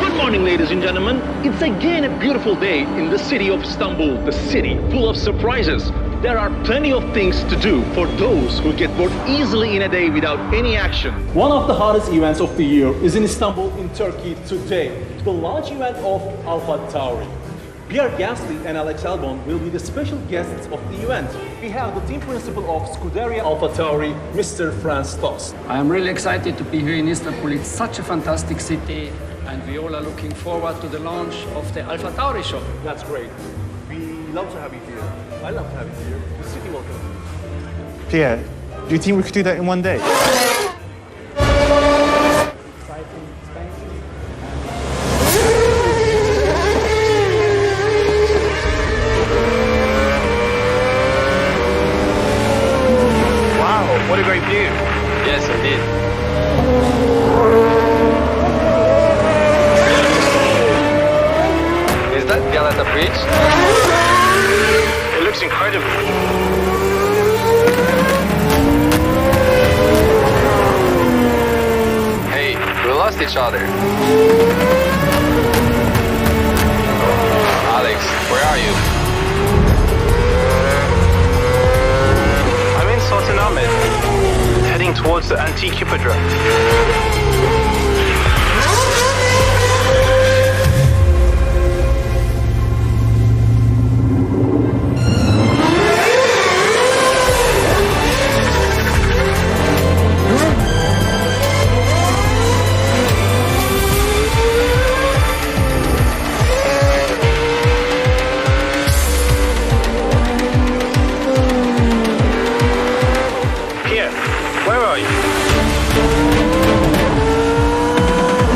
Good morning, ladies and gentlemen. It's again a beautiful day in the city of Istanbul, the city full of surprises. There are plenty of things to do for those who get bored easily in a day without any action. One of the hottest events of the year is in Istanbul in Turkey today, the launch event of AlphaTauri. Pierre Gasly and Alex Albon will be the special guests of the event. We have the team principal of Scuderia AlphaTauri, Mr. Franz Tost. I am really excited to be here in Istanbul. It's such a fantastic city, and we all are looking forward to the launch of the AlphaTauri show. That's great. We love to have you here. I love to have you here. The city welcome. Pierre, do you think we could do that in one day? Exciting expansion. Wow, what a great view. Yes, indeed. Is that Galata Bridge? It looks incredible. Hey, we lost each other. Alex, where are you? I'm in Sultanahmet, heading towards the antique hippodrome.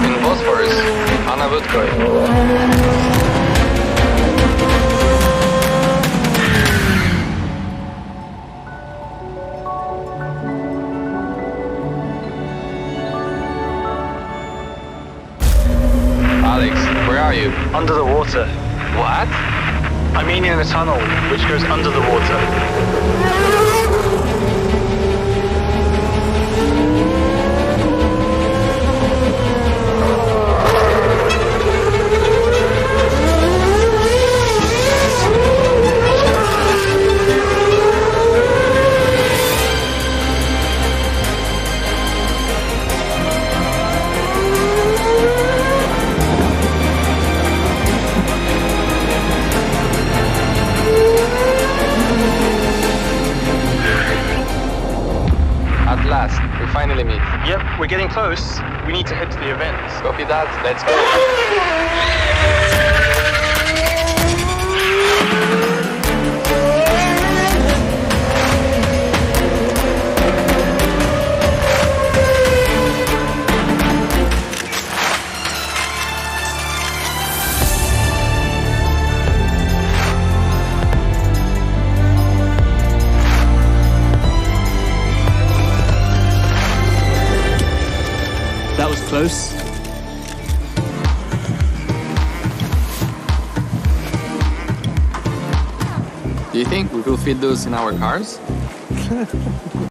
In Bosphorus, Arnavutköy. Alex, where are you? Under the water. What? I mean in a tunnel, which goes under the water. At last, we finally meet. Yep, we're getting close. We need to head to the event. Copy that, let's go. That was close. Do you think we will fit those in our cars?